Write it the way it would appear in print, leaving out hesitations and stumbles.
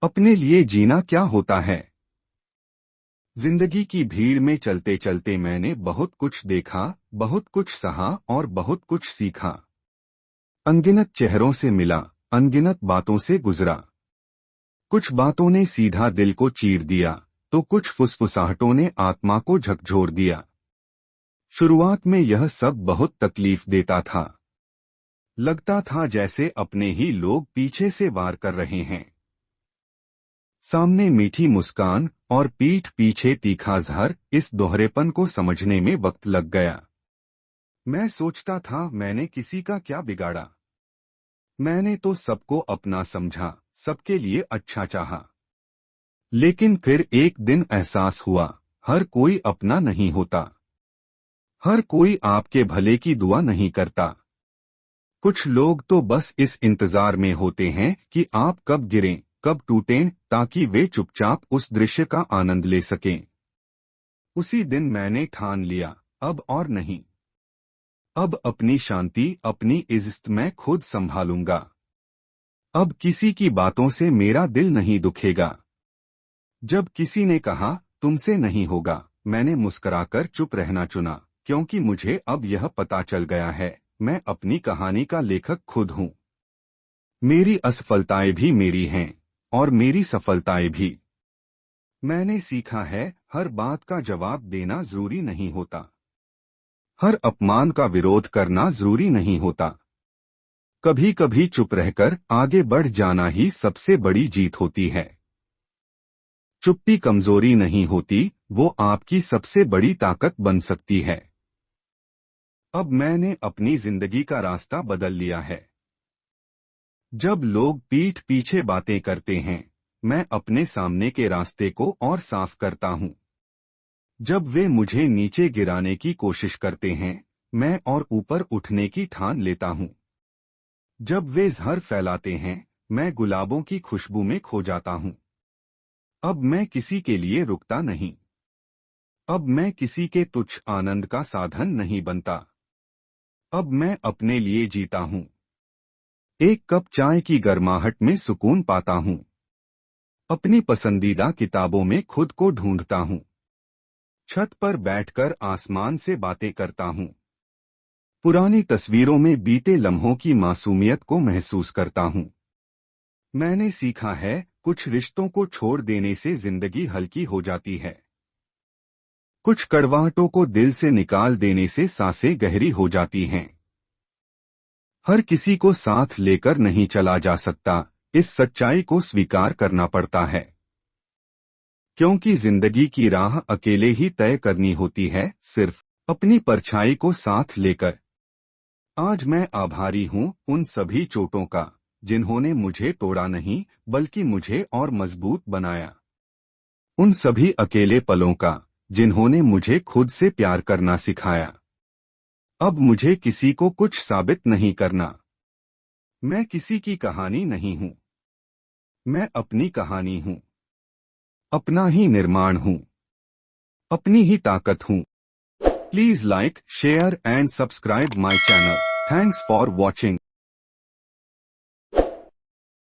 अपने लिए जीना क्या होता है। जिंदगी की भीड़ में चलते चलते मैंने बहुत कुछ देखा, बहुत कुछ सहा और बहुत कुछ सीखा। अनगिनत चेहरों से मिला, अनगिनत बातों से गुजरा। कुछ बातों ने सीधा दिल को चीर दिया, तो कुछ फुसफुसाहटों ने आत्मा को झकझोर दिया। शुरुआत में यह सब बहुत तकलीफ देता था। लगता था जैसे अपने ही लोग पीछे से वार कर रहे हैं। सामने मीठी मुस्कान और पीठ पीछे तीखा जहर, इस दोहरेपन को समझने में वक्त लग गया। मैं सोचता था मैंने किसी का क्या बिगाड़ा। मैंने तो सबको अपना समझा, सबके लिए अच्छा चाहा। लेकिन फिर एक दिन एहसास हुआ, हर कोई अपना नहीं होता। हर कोई आपके भले की दुआ नहीं करता। कुछ लोग तो बस इस इंतजार में होते हैं कि आप कब गिरें, कब टूटें, ताकि वे चुपचाप उस दृश्य का आनंद ले सकें। उसी दिन मैंने ठान लिया, अब और नहीं। अब अपनी शांति, अपनी इज्जत मैं खुद संभालूंगा। अब किसी की बातों से मेरा दिल नहीं दुखेगा। जब किसी ने कहा तुमसे नहीं होगा, मैंने मुस्कुराकर चुप रहना चुना, क्योंकि मुझे अब यह पता चल गया है, मैं अपनी कहानी का लेखक खुद हूँ। मेरी असफलताएं भी मेरी हैं, और मेरी सफलताएं भी। मैंने सीखा है, हर बात का जवाब देना जरूरी नहीं होता। हर अपमान का विरोध करना जरूरी नहीं होता। कभी कभी चुप रहकर आगे बढ़ जाना ही सबसे बड़ी जीत होती है। चुप्पी कमजोरी नहीं होती, वो आपकी सबसे बड़ी ताकत बन सकती है। अब मैंने अपनी जिंदगी का रास्ता बदल लिया है। जब लोग पीठ पीछे बातें करते हैं, मैं अपने सामने के रास्ते को और साफ करता हूँ। जब वे मुझे नीचे गिराने की कोशिश करते हैं, मैं और ऊपर उठने की ठान लेता हूँ। जब वे जहर फैलाते हैं, मैं गुलाबों की खुशबू में खो जाता हूँ। अब मैं किसी के लिए रुकता नहीं। अब मैं किसी के तुच्छ आनंद का साधन नहीं बनता। अब मैं अपने लिए जीता हूँ। एक कप चाय की गर्माहट में सुकून पाता हूँ। अपनी पसंदीदा किताबों में खुद को ढूंढता हूँ। छत पर बैठकर आसमान से बातें करता हूँ। पुरानी तस्वीरों में बीते लम्हों की मासूमियत को महसूस करता हूँ। मैंने सीखा है, कुछ रिश्तों को छोड़ देने से जिंदगी हल्की हो जाती है। कुछ कड़वाहटों को दिल से निकाल देने से सांसें गहरी हो जाती हैं। हर किसी को साथ लेकर नहीं चला जा सकता, इस सच्चाई को स्वीकार करना पड़ता है। क्योंकि जिंदगी की राह अकेले ही तय करनी होती है, सिर्फ अपनी परछाई को साथ लेकर। आज मैं आभारी हूँ उन सभी चोटों का, जिन्होंने मुझे तोड़ा नहीं, बल्कि मुझे और मजबूत बनाया। उन सभी अकेले पलों का, जिन्होंने मुझे खुद से प्यार करना सिखाया। अब मुझे किसी को कुछ साबित नहीं करना। मैं किसी की कहानी नहीं हूँ। मैं अपनी कहानी हूँ। अपना ही निर्माण हूँ। अपनी ही ताकत हूँ। Please like, share and subscribe my channel. Thanks for watching.